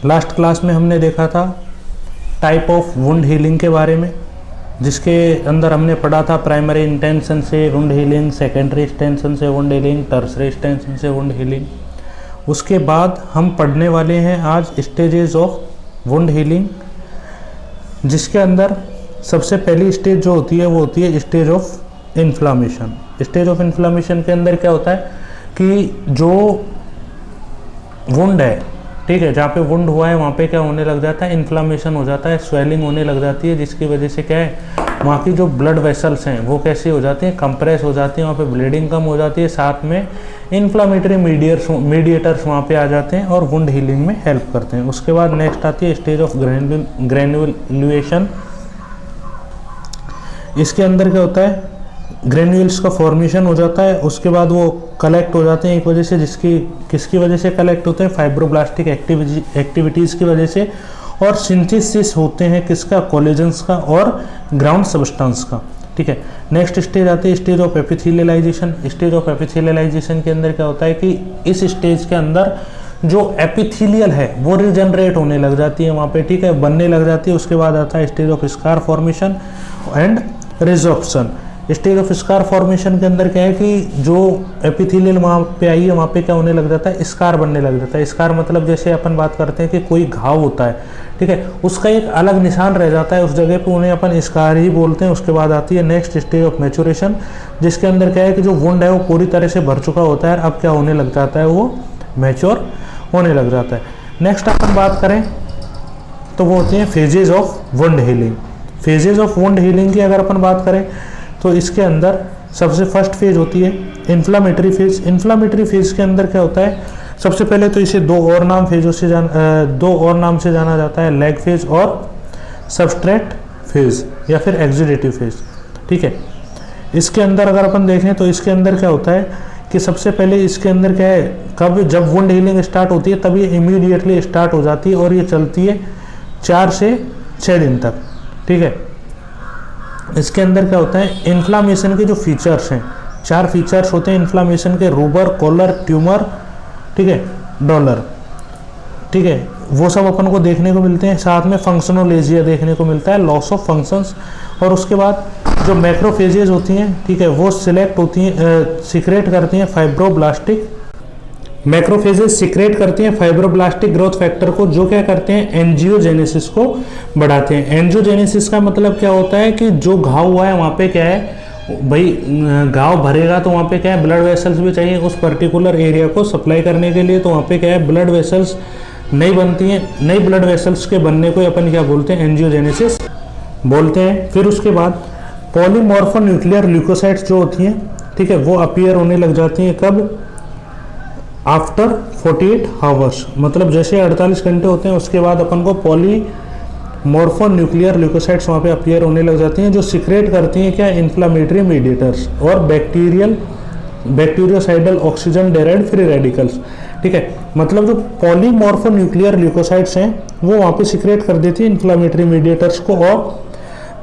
Last class में हमने देखा था टाइप ऑफ वुंड हीलिंग के बारे में, जिसके अंदर हमने पढ़ा था प्राइमरी इंटेंशन से वुंड हीलिंग, सेकेंडरी इंटेंशन से वुंड हीलिंग, टर्सरी इंटेंशन से वुंड हीलिंग। उसके बाद हम पढ़ने वाले हैं आज स्टेजेस ऑफ वुंड हीलिंग, जिसके अंदर सबसे पहली स्टेज जो होती है वो होती है stage of inflammation. Stage of inflammation के अंदर क्या होता है कि जो वुंड है, ठीक है, जहाँ पे वुंड हुआ है वहाँ पे क्या होने लग जाता है, इन्फ्लामेशन हो जाता है, स्वेलिंग होने लग जाती है, जिसकी वजह से क्या है वहाँ की जो ब्लड वेसल्स हैं वो कैसे हो जाती हैं, कंप्रेस हो जाती हैं, वहाँ पे ब्लीडिंग कम हो जाती है, साथ में इन्फ्लामेटरी मीडिएटर्स वहाँ पे आ जाते हैं और वुंड हीलिंग में हेल्प करते हैं। उसके बाद नेक्स्ट आती है स्टेज ऑफ ग्रेन्युलेशन। इसके अंदर क्या होता है, ग्रेन्यूल्स का फॉर्मेशन हो जाता है, उसके बाद वो कलेक्ट हो जाते हैं एक वजह से, किसकी वजह से कलेक्ट होते हैं, फाइब्रोब्लास्टिक एक्टिविटीज़ की वजह से, और सिंथेसिस होते हैं किसका, कोलेजन्स का और ग्राउंड सब्सटेंस का। ठीक है, नेक्स्ट स्टेज आती है स्टेज ऑफ एपिथेलियलाइजेशन। स्टेज ऑफ एपिथेलियलाइजेशन के अंदर क्या होता है कि इस स्टेज के अंदर जो एपिथेलियल है वो रिजनरेट होने लग जाती है वहाँ पे, ठीक है, बनने लग जाती है। उसके बाद आता है stage of scar formation and resorption. Stage of scar formation के अंदर क्या है कि जो एपिथेलियल वहाँ पे आई है वहाँ पे क्या होने लग जाता है, स्कार बनने लग जाता है। स्कार मतलब जैसे अपन बात करते हैं कि कोई घाव होता है, ठीक है, उसका एक अलग निशान रह जाता है उस जगह पे, उन्हें अपन स्कार ही बोलते हैं। उसके बाद आती है नेक्स्ट स्टेज ऑफ मैच्योरेशन, जिसके अंदर क्या है कि जो वुंड है वो पूरी तरह से भर चुका होता है, अब क्या होने लग जाता है, वो मैच्योर होने लग जाता है। नेक्स्ट अपन बात करें तो वो होती हैं phases of wound healing. Phases of wound healing की अगर अपन बात करें तो इसके अंदर सबसे फर्स्ट फेज होती है इन्फ्लामेटरी फेज। इन्फ्लामेटरी फेज के अंदर क्या होता है, सबसे पहले तो इसे दो और नाम से जाना जाता है, लैग फेज और सबस्ट्रेट फेज या फिर एक्सुडेटिव फेज। ठीक है, इसके अंदर अगर अपन देखें तो इसके अंदर क्या होता है कि सबसे पहले इसके अंदर क्या है, कब जब वुंड हीलिंग स्टार्ट होती है तब ये इमीडिएटली स्टार्ट हो जाती है और ये चलती है 4 से 6 दिन तक। ठीक है, इसके अंदर क्या होता है, इन्फ्लामेशन के जो फीचर्स हैं, 4 फीचर्स होते हैं इन्फ्लामेशन के, रूबर, कोलर, ट्यूमर, ठीक है, डॉलर, ठीक है, वो सब अपन को देखने को मिलते हैं। साथ में फंक्शनोलेजिया देखने को मिलता है, लॉस ऑफ फंक्शंस। और उसके बाद जो मैक्रोफेजेज होती हैं, ठीक है, वो सीक्रेट करती हैं फाइब्रोब्लास्टिक, मैक्रोफेजेज सीक्रेट करती हैं फाइब्रोब्लास्टिक ग्रोथ फैक्टर को, जो क्या करते हैं, एंजियोजेनेसिस को बढ़ाते हैं। एंजियोजेनेसिस का मतलब क्या होता है कि जो घाव हुआ है वहाँ पे क्या है भाई, घाव भरेगा तो वहाँ पे क्या है, ब्लड वेसल्स भी चाहिए उस पर्टिकुलर एरिया को सप्लाई करने के लिए, तो वहाँ पे क्या है, ब्लड वेसल्स नई बनती हैं। नई ब्लड वेसल्स के बनने को अपन क्या बोलते हैं, एंजियोजेनेसिस बोलते हैं। फिर उसके बाद पॉलीमॉर्फोन्यूक्लियर ल्यूकोसाइट्स जो होती हैं, ठीक है, वो अपीयर होने लग जाती हैं कब, आफ्टर 48 आवर्स, मतलब जैसे 48 घंटे होते हैं उसके बाद अपन को पॉलीमॉर्फोन्यूक्लियर ल्यूकोसाइट्स वहाँ पे अपीयर होने लग जाती हैं, जो सीक्रेट करती हैं क्या, इन्फ्लामेटरी मीडिएटर्स और bacteriocidal oxygen derived free radicals. ठीक है, मतलब जो पॉलीमॉर्फोन्यूक्लियर ल्यूकोसाइट्स हैं वो वहाँ पे सीक्रेट कर देती है इन्फ्लामेटरी मीडिएटर्स को और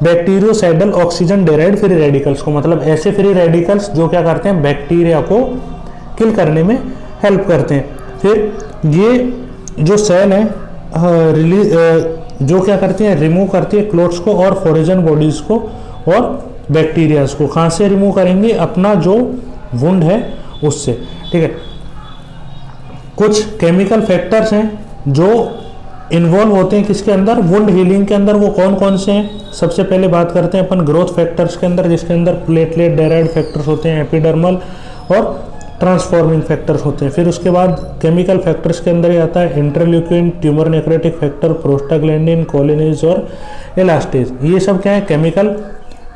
bacteriocidal oxygen derived free radicals को, मतलब ऐसे फ्री रेडिकल्स जो क्या करते हैं, बैक्टीरिया को किल करने में हेल्प करते हैं। फिर ये जो सेल है जो क्या करती है, रिमूव करती है क्लोट्स को और फॉरेजन बॉडीज को और बैक्टीरियाज को। कहाँ से रिमूव करेंगे, अपना जो वुंड है उससे। ठीक है, कुछ केमिकल फैक्टर्स हैं जो इन्वॉल्व होते हैं किसके अंदर, वुंड हीलिंग के अंदर, वो कौन कौन से हैं। सबसे पहले बात करते हैं अपन ग्रोथ फैक्टर्स के अंदर, जिसके अंदर प्लेटलेट डेराइव्ड फैक्टर्स होते हैं, एपिडर्मल और ट्रांसफॉर्मिंग फैक्टर्स होते हैं। फिर उसके बाद केमिकल फैक्टर्स के अंदर ही आता है interleukin, tumour necrotic factor, prostaglandin, collagenase और इलास्टेज। ये सब क्या है, केमिकल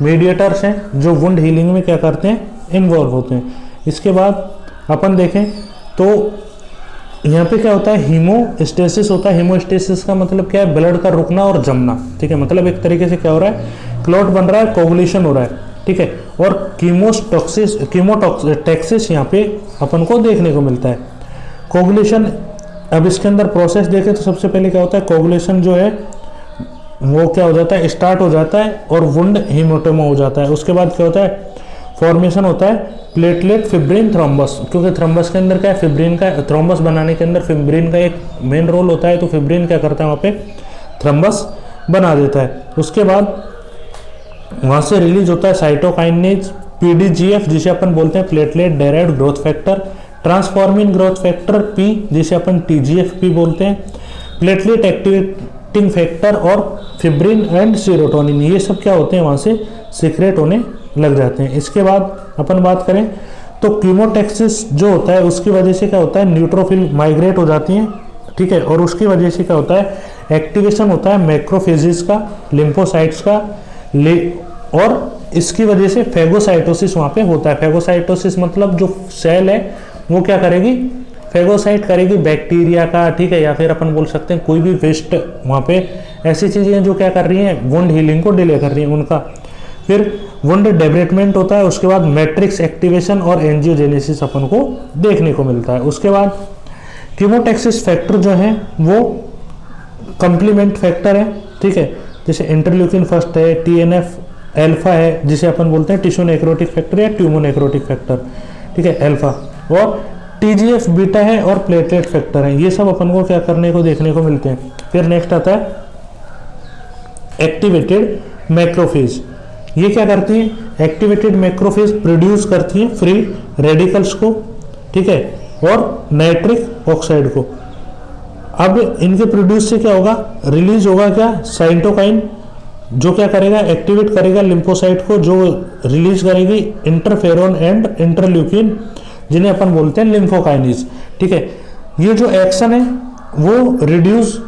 मीडिएटर्स हैं जो वुंड हीलिंग में क्या करते हैं, इन्वॉल्व होते हैं। इसके बाद अपन देखें तो यहाँ पे क्या होता है, हीमोस्टेसिस होता है। हीमोस्टेसिस का मतलब क्या है, ब्लड का रुकना और जमना। ठीक है, मतलब एक तरीके से क्या हो रहा है, क्लॉट बन रहा है, कोगुलेशन हो रहा है। ठीक है, और कीमोटैक्सिस यहाँ पे अपन को देखने को मिलता है। कोगुलेशन, अब इसके अंदर प्रोसेस देखें तो सबसे पहले क्या होता है, कोगुलेशन जो है वो क्या हो जाता है, स्टार्ट हो जाता है और वुंड हीमोटोमा हो जाता है। उसके बाद क्या होता है, फॉर्मेशन होता है प्लेटलेट फिब्रिन थ्रोम्बस, क्योंकि थ्रोम्बस के अंदर क्या है, फिब्रिन का, थ्रोम्बस बनाने के अंदर फिब्रिन का एक मेन रोल होता है, तो फिब्रिन क्या करता है वहाँ पे थ्रोम्बस बना देता है। उसके बाद वहाँ से रिलीज होता है साइटोकाइनेज, पीडीजीएफ जिसे अपन बोलते हैं platelet derived growth factor, transforming growth factor P जिसे अपन टीजीएफपी बोलते हैं, प्लेटलेट एक्टिवेटिंग फैक्टर और फिब्रिन एंड सीरोटोनिन, ये सब क्या होते हैं वहाँ से सीक्रेट होने लग जाते हैं। इसके बाद अपन बात करें तो कीमोटैक्सिस जो होता है उसकी वजह से क्या होता है, न्यूट्रोफिल माइग्रेट हो जाती हैं, ठीक है, और उसकी वजह से क्या होता है, एक्टिवेशन होता है मैक्रोफेजेस का, लिम्फोसाइट्स का, और इसकी वजह से फेगोसाइटोसिस वहाँ पे होता है। फेगोसाइटोसिस मतलब जो सेल है वो क्या करेगी, फेगोसाइट करेगी बैक्टीरिया का, ठीक है, या फिर अपन बोल सकते हैं कोई भी वेस्ट, वहाँ पे ऐसी चीज़ें जो क्या कर रही हैं, वुंड हीलिंग को डिले कर रही हैं उनका। फिर वुंड डेवलपमेंट होता है, उसके बाद मैट्रिक्स एक्टिवेशन और एंजियोजेनेसिस अपन को देखने को मिलता है। उसके बाद कीमोटैक्सिस फैक्टर जो है वो कंप्लीमेंट फैक्टर है, ठीक है, जैसे इंटरल्यूकिन फर्स्ट है, टीएनएफ अल्फा है जिसे अपन बोलते हैं टिश्यू नेक्रोटिक फैक्टर या ट्यूमो नेक्रोटिक फैक्टर, ठीक है, अल्फा, और टीजीएफ बीटा है और प्लेटलेट फैक्टर है। ये सब अपन को क्या करने को देखने को मिलते हैं। फिर नेक्स्ट आता है एक्टिवेटेड मैक्रोफेज। ये क्या करती है, एक्टिवेटेड मैक्रोफेज प्रोड्यूस करती है फ्री रेडिकल्स को, ठीक है, और नाइट्रिक ऑक्साइड को। अब इनके प्रोड्यूस से क्या होगा, रिलीज होगा क्या, साइटोकाइन, जो क्या करेगा, एक्टिवेट करेगा लिम्फोसाइट को, जो रिलीज करेगी इंटरफेरोन एंड इंटरल्यूकिन जिन्हें अपन बोलते हैं लिम्फोकाइनेज, ठीक है। ये जो एक्शन है वो रिड्यूस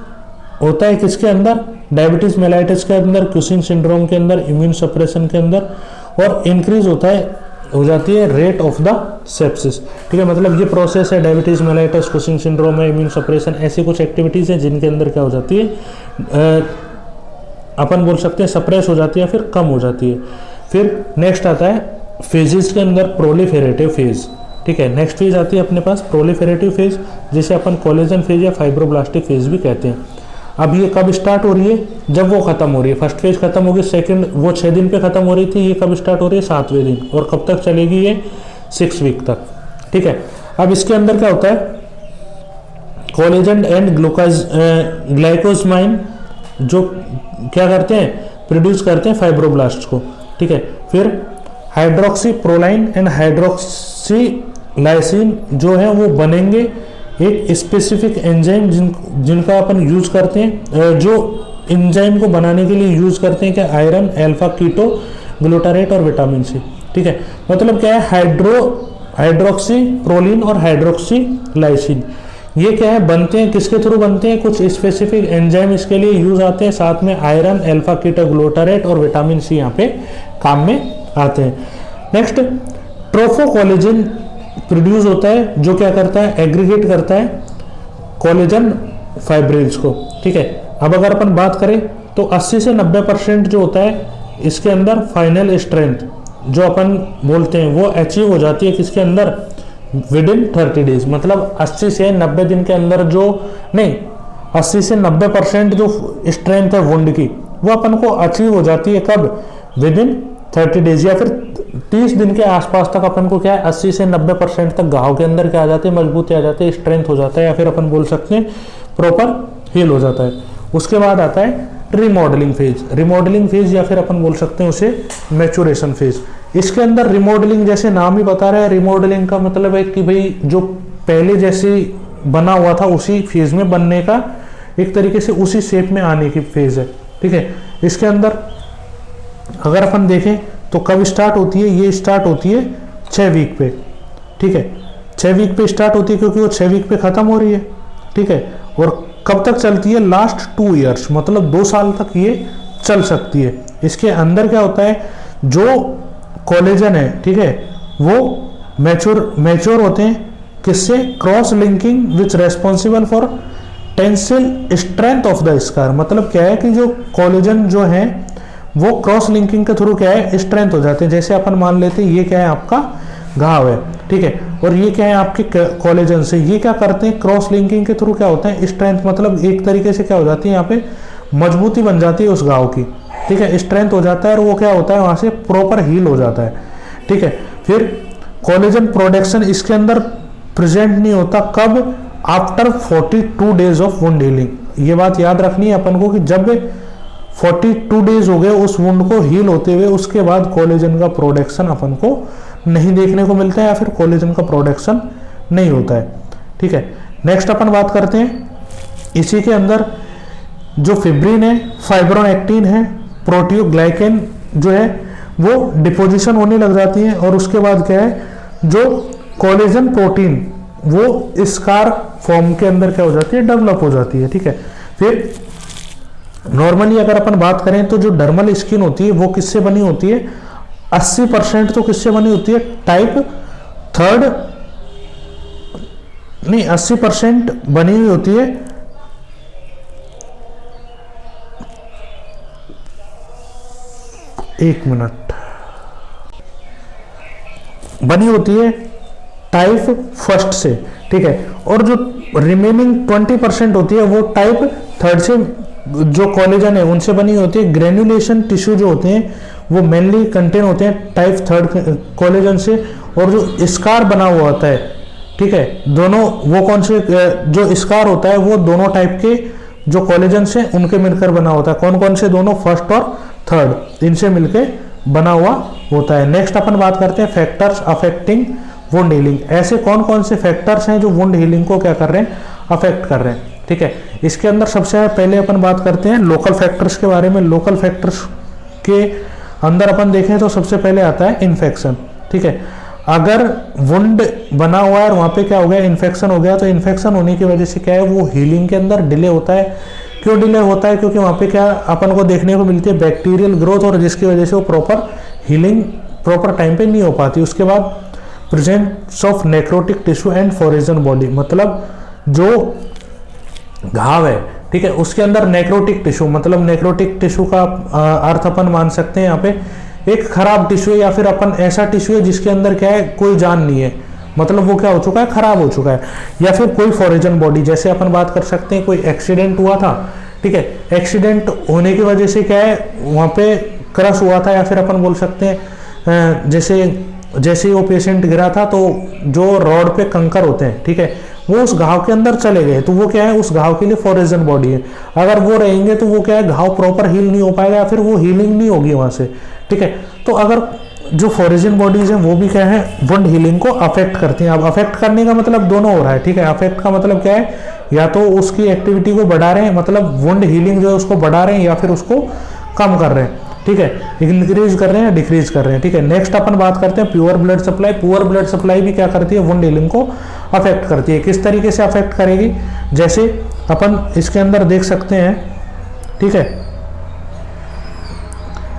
होता है किसके अंदर, डायबिटीज मेलाइटिस के अंदर, क्यूसिंग सिंड्रोम के अंदर, इम्यून सप्रेशन के अंदर, और इंक्रीज होता है, हो जाती है रेट ऑफ द सेप्सिस, ठीक है। मतलब ये प्रोसेस है, डायबिटीज मेलाइटिस, क्यूसिंग सिंड्रोम है, इम्यून सप्रेशन, ऐसी कुछ एक्टिविटीज हैं जिनके अंदर क्या हो जाती है, अपन बोल सकते हैं सप्रेस हो जाती है, फिर कम हो जाती है। फिर नेक्स्ट आता है फेजेस के अंदर प्रोलिफेरेटिव फेज, ठीक है। नेक्स्ट फेज आती है अपने पास प्रोलिफेरेटिव फेज, जिसे अपन कोलेजन फेज या फाइब्रोब्लास्टिक फेज भी कहते हैं। अब ये कब स्टार्ट हो रही है, जब वो खत्म हो रही है, फर्स्ट फेज खत्म होगी, सेकंड वो 6 दिन पे खत्म हो रही थी, ये कब स्टार्ट हो रही है, 7वें दिन, और कब तक चलेगी ये, 6 वीक तक, ठीक है। अब इसके अंदर क्या होता है, कोलेजन एंड ग्लाइकोजमाइन जो क्या करते हैं, प्रोड्यूस करते हैं फाइब्रोब्लास्ट को, ठीक है। फिर hydroxy proline and hydroxy lysine जो है वो बनेंगे एक स्पेसिफिक एंजाइम जिनका अपन यूज करते हैं, जो एंजाइम को बनाने के लिए यूज करते हैं क्या, आयरन, अल्फा कीटो ग्लूटारेट और विटामिन सी, ठीक है। मतलब क्या है, हाइड्रोक्सी प्रोलिन और हाइड्रोक्सी लाइसिन, ये क्या है, बनते हैं किसके थ्रू बनते हैं, कुछ स्पेसिफिक एंजाइम इसके लिए यूज आते हैं, साथ में आयरन, अल्फा कीटो ग्लूटारेट और विटामिन सी यहाँ पे काम में आते हैं। नेक्स्ट ट्रोफोकोलेजन प्रोड्यूस होता है, जो क्या करता है, एग्रीगेट करता है कोलेजन फाइब्रिल्स को, ठीक है। अब अगर अपन बात करें तो 80 से 90% जो होता है इसके अंदर फाइनल स्ट्रेंथ जो अपन बोलते हैं वो अचीव हो जाती है किसके अंदर, विद इन 30 डेज, मतलब 80 से 90 दिन के अंदर, जो नहीं 80 से 90% जो स्ट्रेंथ है वुंड की वो अपन को अचीव हो जाती है कब, विद इन 30 डेज, या फिर 30 दिन के आसपास तक अपन को क्या है 80 से 90% तक घाव के अंदर क्या आ जाते हैं, मजबूती आ जाती है, स्ट्रेंथ हो जाता है, या फिर अपन बोल सकते हैं प्रॉपर हील हो जाता है। उसके बाद आता है रिमॉडलिंग फेज, रिमॉडलिंग फेज या फिर अपन बोल सकते हैं उसे मैच्योरेशन फेज। इसके अंदर रिमॉडलिंग, जैसे नाम ही बता रहा है, रिमॉडलिंग का मतलब है कि भाई जो पहले जैसे बना हुआ था उसी फेज में बनने का, एक तरीके से उसी शेप में आने की फेज है, ठीक है। इसके अंदर अगर अपन देखें तो कब स्टार्ट होती है, ये स्टार्ट होती है 6 वीक पे, ठीक है, 6 वीक पे स्टार्ट होती है क्योंकि वो 6 वीक पे खत्म हो रही है, ठीक है। और कब तक चलती है, लास्ट 2 ईयर्स, मतलब 2 साल तक ये चल सकती है। इसके अंदर क्या होता है, जो कोलेजन है, ठीक है, वो मैच्योर होते हैं किससे, cross linking which responsible for tensile strength of the scar. मतलब क्या है कि जो कोलेजन जो है वो क्रॉस लिंकिंग के थ्रू क्या है, स्ट्रेंथ हो जाते हैं। जैसे अपन मान लेते हैं ये क्या है, आपका घाव है, ठीक है, और ये क्या है आपके कोलेजन से, ये क्या करते हैं, क्रॉस लिंकिंग के थ्रू क्या होता है, स्ट्रेंथ, मतलब एक तरीके से क्या हो जाती है, यहाँ पे मजबूती बन जाती है उस घाव की, ठीक है, स्ट्रेंथ हो जाता है, और वो क्या होता है वहां से प्रॉपर हील हो जाता है, ठीक है। फिर कोलेजन प्रोडक्शन इसके अंदर प्रेजेंट नहीं होता, कब? After 42 days of wound healing. ये बात याद रखनी है अपन को कि जब 42 डेज हो गए उस वुंड को हील होते हुए, उसके बाद कोलेजन का प्रोडक्शन अपन को नहीं देखने को मिलता है या फिर कोलेजन का प्रोडक्शन नहीं होता है, ठीक है। नेक्स्ट अपन बात करते हैं इसी के अंदर जो फिब्रिन है, फाइब्रोनेक्टिन है, प्रोटियोग्लाइकेन जो है वो डिपोजिशन होने लग जाती है, और उसके बाद क्या है, जो कोलेजन प्रोटीन वो स्कार फॉर्म के अंदर क्या हो जाती है, डेवलप हो जाती है, ठीक है। फिर नॉर्मली अगर अपन बात करें तो जो डर्मल स्किन होती है वो किससे बनी होती है, 80% तो किससे बनी होती है, टाइप 3 नहीं 80% बनी हुई होती है एक मिनट, बनी होती है टाइप 1 से, ठीक है। और जो रिमेनिंग 20% होती है वो टाइप 3 से जो कोलेजन है उनसे बनी होती है। ग्रेन्युलेशन टिश्यू जो होते हैं वो मेनली कंटेन होते हैं टाइप 3 कोलेजन से, और जो स्कार बना हुआ होता है, ठीक है, दोनों वो कौन से, जो स्कार होता है वो दोनों टाइप के जो कोलेजन से उनके मिलकर बना होता है। कौन कौन से? दोनों, 1st और 3rd, इनसे मिलके बना हुआ होता है। नेक्स्ट अपन बात करते हैं फैक्टर्स अफेक्टिंग वुंड हीलिंग। ऐसे कौन कौन से फैक्टर्स हैं जो वुंड हीलिंग को क्या कर रहे हैं, अफेक्ट कर रहे हैं, ठीक है। इसके अंदर सबसे पहले अपन बात करते हैं लोकल फैक्टर्स के बारे में। लोकल फैक्टर्स के अंदर अपन देखें तो सबसे पहले आता है इन्फेक्शन, ठीक है। अगर वुंड बना हुआ है और वहाँ पे क्या हो गया, इन्फेक्शन हो गया, तो इन्फेक्शन होने की वजह से क्या है, वो हीलिंग के अंदर डिले होता है। क्यों डिले होता है? क्योंकि वहाँ पे क्या अपन को देखने को मिलती है बैक्टीरियल ग्रोथ, और जिसकी वजह से वो प्रॉपर हीलिंग प्रॉपर टाइम पे नहीं हो पाती। उसके बाद presence of necrotic tissue and foreign body, मतलब जो घाव है, ठीक है, उसके अंदर नेक्रोटिक टिश्यू, मतलब नेक्रोटिक टिश्यू का अर्थ अपन मान सकते हैं यहाँ पे एक खराब टिश्यू है, या फिर अपन ऐसा टिश्यू है जिसके अंदर क्या है, कोई जान नहीं है, मतलब वो क्या हो चुका है, खराब हो चुका है। या फिर कोई फोरेजन बॉडी, जैसे अपन बात कर सकते हैं कोई एक्सीडेंट हुआ था, ठीक है, एक्सीडेंट होने की वजह से क्या है, वहाँ पे क्रश हुआ था, या फिर अपन बोल सकते हैं जैसे ही वो पेशेंट गिरा था तो जो रॉड पे कंकर होते हैं, ठीक है, वो उस घाव के अंदर चले गए, तो वो क्या है, उस घाव के लिए फोरेजन बॉडी है। अगर वो रहेंगे तो वो क्या है, घाव प्रॉपर हील नहीं हो पाएगा, या फिर वो हीलिंग नहीं होगी वहां से, ठीक है। तो अगर जो फोरेजन बॉडीज हैं वो भी क्या है, वुंड हीलिंग को अफेक्ट करती हैं। अब अफेक्ट करने का मतलब दोनों हो रहा है, ठीक है। अफेक्ट का मतलब क्या है, या तो उसकी एक्टिविटी को बढ़ा रहे हैं, मतलब वुंड हीलिंग जो है उसको बढ़ा रहे हैं, या फिर उसको कम कर रहे हैं, ठीक है, इंक्रीज कर रहे हैं, डिक्रीज कर रहे हैं, ठीक है। नेक्स्ट अपन बात करते हैं pure blood supply. Pure blood supply भी क्या करती है, वुंड हीलिंग को अफेक्ट करती है। किस तरीके से अफेक्ट करेगी, जैसे अपन इसके अंदर देख सकते हैं, ठीक है,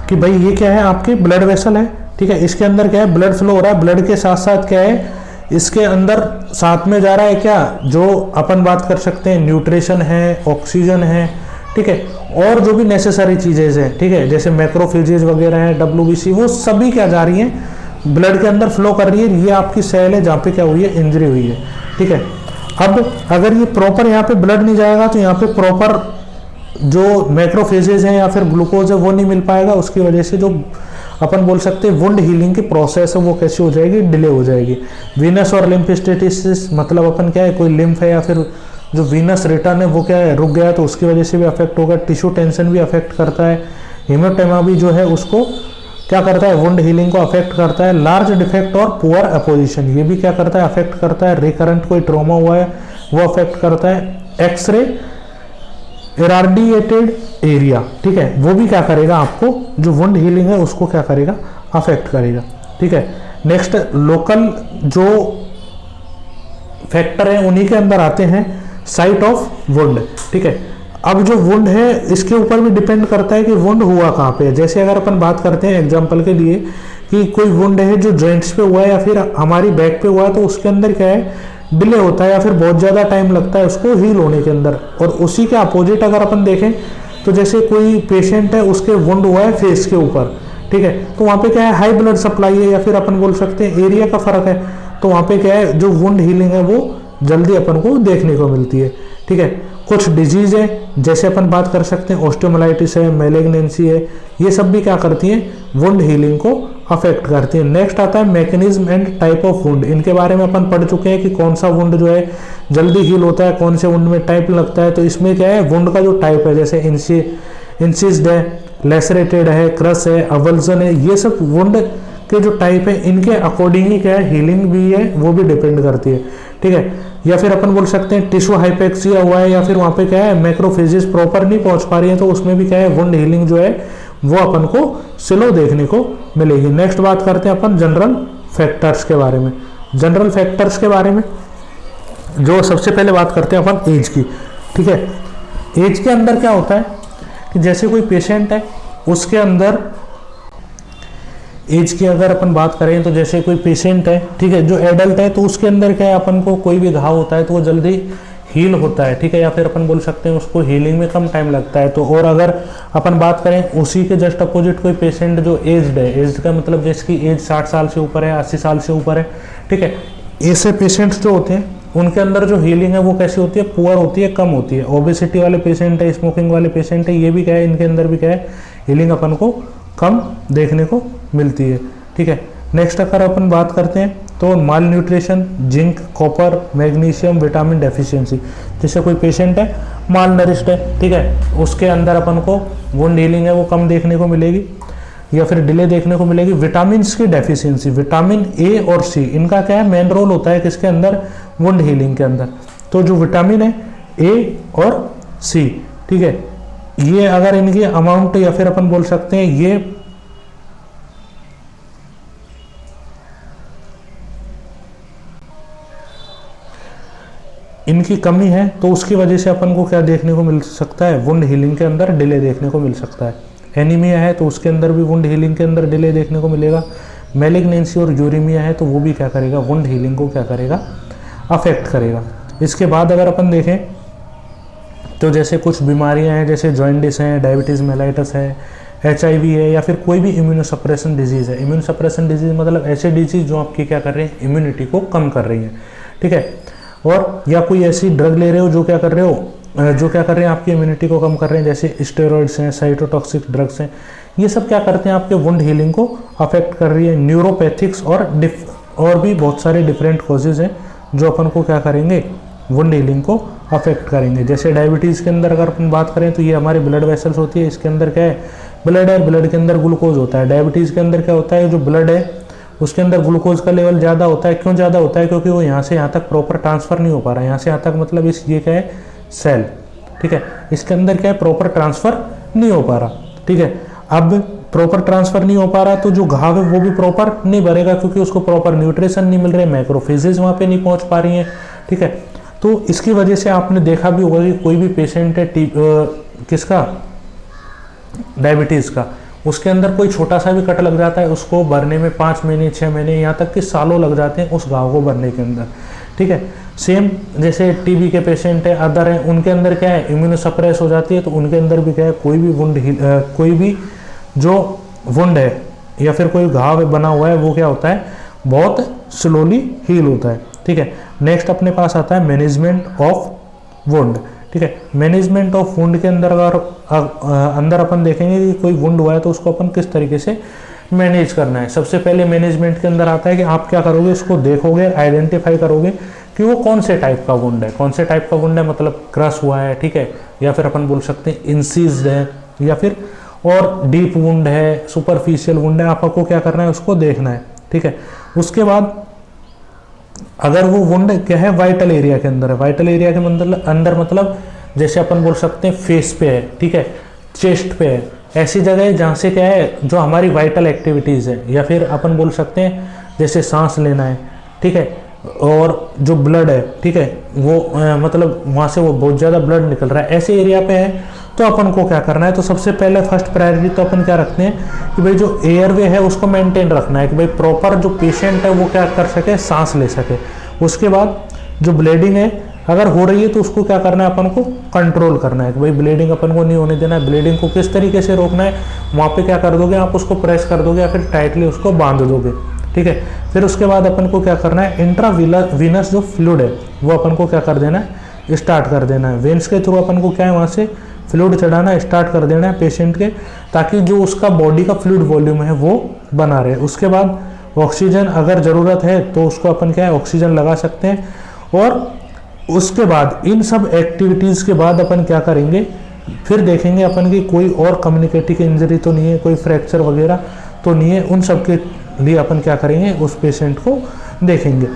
कि भाई ये क्या है, आपके ब्लड वेसल है, ठीक है, इसके अंदर क्या है, ब्लड फ्लो हो रहा है, ब्लड के साथ साथ क्या है, इसके अंदर साथ में जा रहा है क्या, जो अपन बात कर सकते हैं न्यूट्रिशन है, ऑक्सीजन है, ठीक है, और जो भी नेसेसरी चीजें हैं, ठीक है, जैसे मैक्रोफेजेज वगैरह है, WBC, वो सभी क्या जा रही हैं, ब्लड के अंदर फ्लो कर रही है। ये आपकी सेल है जहाँ पे क्या हुई है, इंजरी हुई है, ठीक है। अब अगर ये प्रॉपर यहाँ पे ब्लड नहीं जाएगा तो यहाँ पे प्रॉपर जो मैक्रोफेजेज हैं या फिर ग्लूकोज है वो नहीं मिल पाएगा। उसकी वजह से जो अपन बोल सकते हैं वुंड हीलिंग की प्रोसेस है वो कैसी हो जाएगी, डिले हो जाएगी। वीनस और लिम्फेस्टेटिस, मतलब अपन क्या है, कोई लिम्फ है या फिर जो वीनस रिटर्न है वो क्या है, रुक गया है, तो उसकी वजह से भी अफेक्ट होगा। टिश्यू टेंशन भी अफेक्ट करता है। हीमोटेमा भी जो है उसको क्या करता है, वुंड हीलिंग को अफेक्ट करता है। लार्ज डिफेक्ट और पुअर अपोजिशन, ये भी क्या करता है, अफेक्ट करता है। रिकरेंट कोई ट्रॉमा हुआ है वो अफेक्ट करता है। एक्सरे इराडिएटेड एरिया, ठीक है, वो भी क्या करेगा, आपको जो वुंड हीलिंग है उसको क्या करेगा, अफेक्ट करेगा, ठीक है। नेक्स्ट लोकल जो फैक्टर है उन्हीं के अंदर आते हैं साइट ऑफ वुंड, ठीक है। अब जो वुंड है इसके ऊपर भी डिपेंड करता है कि वुंड हुआ कहाँ पे है। जैसे अगर अपन बात करते हैं एग्जांपल के लिए कि कोई वुंड है जो जॉइंट्स पे हुआ है या फिर हमारी बैक पे हुआ है, तो उसके अंदर क्या है, डिले होता है या फिर बहुत ज़्यादा टाइम लगता है उसको हील होने के अंदर। और उसी के अपोजिट अगर अपन देखें तो जैसे कोई पेशेंट है उसके वुंड हुआ है फेस के ऊपर, ठीक है, तो वहाँ पे क्या है, हाई ब्लड सप्लाई है या फिर अपन बोल सकते हैं एरिया का फर्क है, तो वहाँ पे क्या है, जो वुंड हीलिंग है वो जल्दी अपन को देखने को मिलती है, ठीक है। कुछ डिजीज है जैसे अपन बात कर सकते हैं ऑस्टियोमाइलाइटिस है, मैलिग्नेंसी है, ये सब भी क्या करती हैं, वुंड हीलिंग को अफेक्ट करती है। नेक्स्ट आता है mechanism and type of wound. इनके बारे में अपन पढ़ चुके हैं कि कौन सा वुंड जो है जल्दी हील होता है, कौन से वुंड में टाइप लगता है। तो इसमें क्या है, वुंड का जो टाइप है, जैसे इंसिस्ड है, लेसरेटेड है, क्रश है, अवल्जन है, ये सब वुंड के जो टाइप है इनके अकॉर्डिंग ही क्या है हीलिंग भी है वो भी डिपेंड करती है, ठीक है। या फिर अपन बोल सकते हैं टिश्यू हाइपेक्सिया हुआ है, या फिर वहाँ पे क्या है मैक्रोफेजेस प्रॉपर नहीं पहुंच पा रही है, तो उसमें भी क्या है वुंड हीलिंग जो है वो अपन को स्लो देखने को मिलेगी। नेक्स्ट बात करते हैं अपन जनरल फैक्टर्स के बारे में। जनरल फैक्टर्स के बारे में जो सबसे पहले बात करते हैं अपन एज की, ठीक है। एज के अंदर क्या होता है कि जैसे कोई पेशेंट है उसके अंदर एज की अगर अपन बात करें तो जैसे कोई पेशेंट है, ठीक है, जो एडल्ट है, तो उसके अंदर क्या है अपन को कोई भी घाव होता है तो वो जल्दी हील होता है, ठीक है। या फिर अपन बोल सकते हैं उसको हीलिंग में कम टाइम लगता है। तो और अगर अपन बात करें उसी के जस्ट अपोजिट कोई पेशेंट जो एज्ड है, एज्ड का मतलब जिसकी एज 60 साल से ऊपर है, 80 साल से ऊपर है, ठीक है, ऐसे पेशेंट्स जो होते हैं उनके अंदर जो हीलिंग है वो कैसी होती है, पुअर होती है, कम होती है। ओबेसिटी वाले पेशेंट है, स्मोकिंग वाले पेशेंट है, ये भी क्या है इनके अंदर भी क्या है हीलिंग अपन को कम देखने को मिलती है, ठीक है। नेक्स्ट अगर अपन बात करते हैं तो malnutrition, zinc, copper, magnesium, vitamin deficiency. जैसे कोई पेशेंट है माल नरिश्ड है, ठीक है, उसके अंदर अपन को वुंड हीलिंग है वो कम देखने को मिलेगी या फिर डिले देखने को मिलेगी। विटामिन की डेफिशिएंसी, विटामिन ए और सी इनका क्या है मेन रोल होता है किसके अंदर, वुंड हीलिंग के अंदर। तो जो विटामिन है ए और सी, ठीक है, ये अगर इनकी अमाउंट या फिर अपन बोल सकते हैं ये इनकी कमी है तो उसकी वजह से अपन को क्या देखने को मिल सकता है, वुंड हीलिंग के अंदर डिले देखने को मिल सकता है। एनीमिया है तो उसके अंदर भी वुंड हीलिंग के अंदर डिले देखने को मिलेगा। मैलिग्नेंसी और यूरेमिया है तो वो भी क्या करेगा, वुंड हीलिंग को क्या करेगा, अफेक्ट करेगा। इसके बाद अगर अपन देखें तो जैसे कुछ बीमारियां हैं, जैसे जॉइंटिस है, डायबिटीज़ मेलाइटस है, HIV है, या फिर कोई भी इम्यूनोसप्रेशन डिजीज़ है। इम्यूनोसप्रेशन डिजीज़ मतलब ऐसे डिजीज़ जो आपकी क्या कर रहे हैं, इम्यूनिटी को कम कर रही है, ठीक है। और या कोई ऐसी ड्रग ले रहे हो जो क्या कर रहे हो, जो क्या कर रहे हैं आपकी इम्यूनिटी को कम कर रहे हैं, जैसे स्टेरॉइड्स हैं, साइटोटॉक्सिक ड्रग्स हैं, ये सब क्या करते हैं आपके वुंड हीलिंग को अफेक्ट कर रही है। न्यूरोपैथिक्स और भी बहुत सारे डिफरेंट कॉजेज हैं जो अपन को क्या करेंगे, वुंड हीलिंग को अफेक्ट करेंगे। जैसे डायबिटीज़ के अंदर अगर अपन बात करें तो ये हमारे ब्लड वेसल्स होती है, इसके अंदर क्या है ब्लड है, ब्लड के अंदर ग्लूकोज होता है। डायबिटीज़ के अंदर क्या होता है, जो ब्लड है उसके अंदर ग्लूकोज का लेवल ज़्यादा होता है। क्यों ज़्यादा होता है, क्योंकि वो यहाँ से यहाँ तक प्रॉपर ट्रांसफ़र नहीं हो पा रहा है। यहाँ से यहाँ तक मतलब इस ये क्या है सेल, ठीक है, इसके अंदर क्या है प्रॉपर ट्रांसफ़र नहीं हो पा रहा, ठीक है। अब प्रॉपर ट्रांसफ़र नहीं हो पा रहा तो जो घाव है वो भी प्रॉपर नहीं भरेगा, क्योंकि उसको प्रॉपर न्यूट्रिशन नहीं मिल रहे, मैक्रोफेजेज वहाँ पे नहीं पहुँच पा रही हैं, ठीक है। तो इसकी वजह से आपने देखा भी होगा कि कोई भी पेशेंट है किसका, डायबिटीज़ का, उसके अंदर कोई छोटा सा भी कट लग जाता है, उसको भरने में 5 महीने 6 महीने यहाँ तक कि सालों लग जाते हैं उस घाव को भरने के अंदर, ठीक है। सेम जैसे TB के पेशेंट है, अदर हैं, उनके अंदर क्या है इम्यूनोसप्रेस हो जाती है, तो उनके अंदर भी क्या है कोई भी जो वुंड है या फिर कोई घाव बना हुआ है वो क्या होता है बहुत स्लोली हील होता है, ठीक है। नेक्स्ट अपने पास आता है मैनेजमेंट ऑफ वुंड, ठीक है। मैनेजमेंट ऑफ वुंड के अंदर अगर अपन देखेंगे कि कोई वुंड हुआ है तो उसको अपन किस तरीके से मैनेज करना है। सबसे पहले मैनेजमेंट के अंदर आता है कि आप क्या करोगे, उसको देखोगे, आइडेंटिफाई करोगे कि वो कौन से टाइप का वुंड है। कौन से टाइप का वुंड है मतलब क्रश हुआ है, ठीक है, या फिर अपन बोल सकते हैं इंसीज्ड है, या फिर और डीप वुंड है, सुपरफिशियल वुंड है। आपको क्या करना है, उसको देखना है, ठीक है। उसके बाद अगर वो वुंड क्या है वाइटल एरिया के अंदर है, वाइटल एरिया के अंदर मतलब जैसे अपन बोल सकते हैं फेस पे है, ठीक है, चेस्ट पे है, ऐसी जगह जहाँ से क्या है जो हमारी वाइटल एक्टिविटीज़ है, या फिर अपन बोल सकते हैं जैसे सांस लेना है, ठीक है, और जो ब्लड है, ठीक है, वो मतलब वहाँ से वो बहुत ज़्यादा ब्लड निकल रहा है, ऐसे एरिया पे है, तो अपन को क्या करना है, तो सबसे पहले फर्स्ट प्रायोरिटी तो अपन क्या रखते हैं कि भाई जो एयरवे है उसको मेंटेन रखना है, कि भाई प्रॉपर जो पेशेंट है वो क्या कर सके, सांस ले सके। उसके बाद जो ब्लीडिंग है अगर हो रही है तो उसको क्या करना है, अपन को कंट्रोल करना है कि भाई ब्लीडिंग अपन को नहीं होने देना है। ब्लीडिंग को किस तरीके से रोकना है, वहाँ पे क्या कर दोगे आप, उसको प्रेस कर दोगे या फिर टाइटली उसको बांध दोगे, ठीक है। फिर उसके बाद अपन को क्या करना है, इंट्रावीनस जो फ्लूइड है वो अपन को क्या कर देना है, स्टार्ट कर देना है। वेन्स के थ्रू अपन को क्या है वहाँ से फ्लूइड चढ़ाना स्टार्ट कर देना है पेशेंट के, ताकि जो उसका बॉडी का फ्लूइड वॉल्यूम है वो बना रहे। उसके बाद ऑक्सीजन अगर ज़रूरत है तो उसको अपन क्या है ऑक्सीजन लगा सकते हैं। और उसके बाद इन सब एक्टिविटीज़ के बाद अपन क्या करेंगे, फिर देखेंगे अपन की कोई और कम्युनिकेटिव इंजरी तो नहीं है, कोई फ्रैक्चर वगैरह तो नहीं है। उन सब के लिए अपन क्या करेंगे, उस पेशेंट को देखेंगे।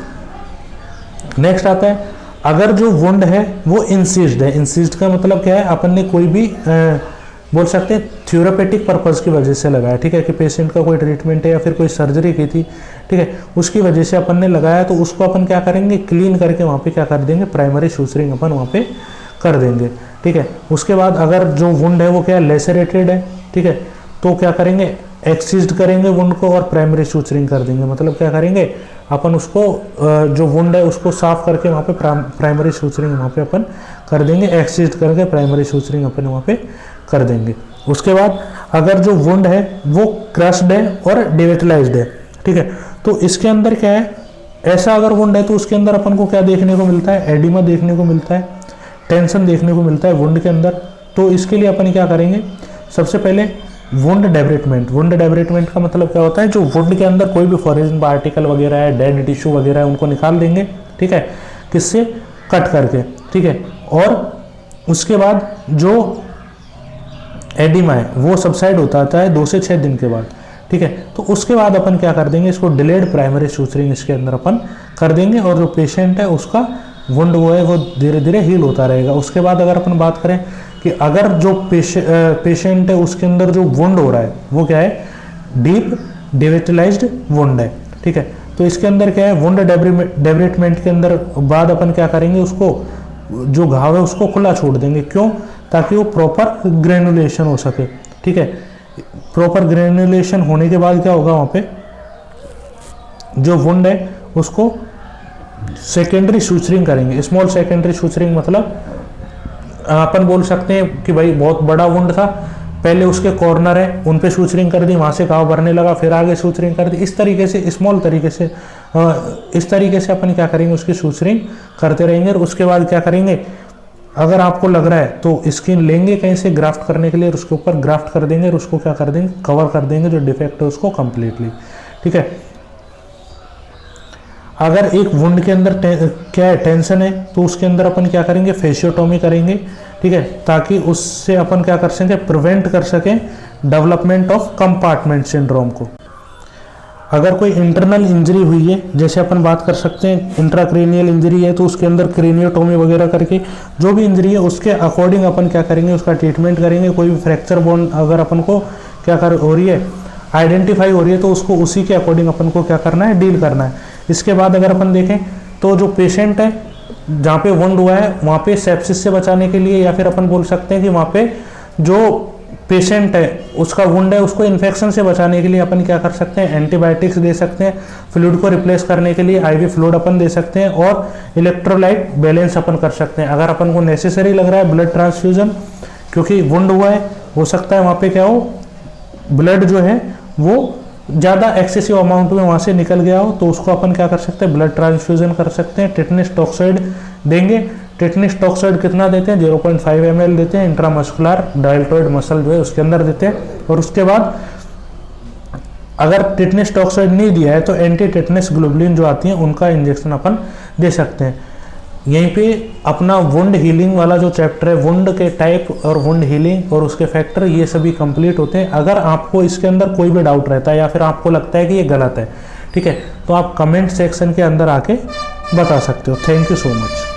नेक्स्ट आता है, अगर जो वुंड है वो इंसिज्ड है। इंसिज्ड का मतलब क्या है, अपन ने कोई भी बोल सकते हैं थ्योरेपेटिक पर्पज़ की वजह से लगाया, ठीक है, कि पेशेंट का कोई ट्रीटमेंट है या फिर कोई सर्जरी की थी, ठीक है, उसकी वजह से अपन ने लगाया, तो उसको अपन क्या करेंगे, क्लीन करके वहाँ पे क्या कर देंगे, प्राइमरी सूचरिंग अपन वहाँ पे कर देंगे, ठीक है। उसके बाद अगर जो वुंड है वो क्या लेसरेटेड है, ठीक है, तो क्या करेंगे, एक्सिज्ड करेंगे वुंड को और प्राइमरी सूचरिंग कर देंगे। मतलब क्या करेंगे अपन, उसको जो वुंड है उसको साफ करके वहाँ पे प्राइमरी सूचरिंग वहाँ पे अपन कर देंगे, एक्सिज्ड करके प्राइमरी सूचरिंग अपन वहाँ पे कर देंगे। उसके बाद अगर जो वुंड है वो क्रश्ड है और डिविटलाइज्ड है, ठीक है, तो इसके अंदर क्या है, ऐसा अगर वुंड है तो उसके अंदर अपन को क्या देखने को मिलता है, एडिमा देखने को मिलता है, टेंशन देखने को मिलता है वुंड के अंदर। तो इसके लिए अपन क्या करेंगे, सबसे पहले वुंड डेब्रिटमेंट। वुंड डेब्रिटमेंट का मतलब क्या होता है, जो वुंड के अंदर कोई भी फॉरेन पार्टिकल वगैरह है, डेड टिश्यू वगैरह है, उनको निकाल देंगे, ठीक है, किससे, कट करके, ठीक है। और उसके बाद जो एडिमा है वो सबसाइड होता है 2 से 6 दिन के बाद, ठीक है। तो उसके बाद अपन क्या कर देंगे, इसको डिलेड प्राइमरी सूचरिंग इसके अंदर अपन कर देंगे, और जो पेशेंट है उसका वुंड वो है वो धीरे धीरे हील होता रहेगा। उसके बाद अगर अपन बात करें कि अगर जो पेशेंट है उसके अंदर जो वुंड हो रहा है वो क्या है, डीप डिविटलाइज्ड वुंड है, ठीक है, तो इसके अंदर क्या है, वुंड डेब्रिटमेंट के अंदर बाद अपन क्या करेंगे, उसको जो घाव है उसको खुला छोड़ देंगे। क्यों, ताकि वो प्रॉपर ग्रेनुलेशन हो सके, ठीक है। प्रॉपर ग्रेनुलेशन होने के बाद क्या होगा, वहाँ पे जो वुंड है उसको सेकेंडरी सूचरिंग करेंगे। स्मॉल सेकेंडरी सूचरिंग मतलब अपन बोल सकते हैं कि भाई बहुत बड़ा वुंड था, पहले उसके कॉर्नर है उन पे सूचरिंग कर दी, वहाँ से घाव भरने लगा, फिर आगे सूचरिंग कर दी, इस तरीके से स्मॉल तरीके से इस तरीके से अपन क्या करेंगे, उसकी सूचरिंग करते रहेंगे। और उसके बाद क्या करेंगे, अगर आपको लग रहा है तो स्किन लेंगे कहीं से ग्राफ्ट करने के लिए, और उसके ऊपर ग्राफ्ट कर देंगे और उसको क्या कर देंगे, कवर कर देंगे जो डिफेक्ट है उसको कम्प्लीटली, ठीक है। अगर एक वुंड के अंदर क्या है, टेंशन है, तो उसके अंदर अपन क्या करेंगे, फेशियोटोमी करेंगे, ठीक है, ताकि उससे अपन क्या कर सकें, प्रिवेंट कर सकें डेवलपमेंट ऑफ कंपार्टमेंट सिंड्रोम को। अगर कोई इंटरनल इंजरी हुई है, जैसे अपन बात कर सकते हैं इंट्राक्रेनियल इंजरी है, तो उसके अंदर क्रेनियोटोमी वगैरह करके जो भी इंजरी है उसके अकॉर्डिंग अपन क्या करेंगे, उसका ट्रीटमेंट करेंगे। कोई भी फ्रैक्चर बोन अगर अपन को क्या हो रही है, आइडेंटिफाई हो रही है, तो उसको उसी के अकॉर्डिंग अपन को क्या करना है, डील करना है। इसके बाद अगर अपन देखें तो जो पेशेंट है जहाँ पे वुंड हुआ है वहाँ पे सेप्सिस से बचाने के लिए, या फिर अपन बोल सकते हैं कि वहाँ पे जो पेशेंट है उसका वुंड है उसको इन्फेक्शन से बचाने के लिए अपन क्या कर सकते हैं, एंटीबायोटिक्स दे सकते हैं, फ्लूइड को रिप्लेस करने के लिए आईवी फ्लूइड अपन दे सकते हैं, और इलेक्ट्रोलाइट बैलेंस अपन कर सकते हैं। अगर अपन को नेसेसरी लग रहा है ब्लड ट्रांसफ्यूजन, क्योंकि वुंड हुआ है, हो सकता है वहाँ पे क्या हो, ब्लड जो है वो ज़्यादा एक्सेसिव अमाउंट में वहाँ से निकल गया हो, तो उसको अपन क्या कर सकते हैं, ब्लड ट्रांसफ्यूजन कर सकते हैं। टिटनेस टॉक्साइड देंगे। टिटनेस टॉक्साइड कितना देते हैं, 0.5 ml देते हैं, इंट्रामस्कुलर डायल्टोइड मसल जो है उसके अंदर देते हैं। और उसके बाद अगर टिटनेस टॉक्साइड नहीं दिया है तो एंटी टिटनेस ग्लोबुलिन जो आती है उनका इंजेक्शन अपन दे सकते हैं। यहीं पे अपना वुंड हीलिंग वाला जो चैप्टर है, वुंड के टाइप और वुंड हीलिंग और उसके फैक्टर, ये सभी कंप्लीट होते हैं। अगर आपको इसके अंदर कोई भी डाउट रहता है या फिर आपको लगता है कि ये गलत है, ठीक है, तो आप कमेंट सेक्शन के अंदर आके बता सकते हो। Thank you so much.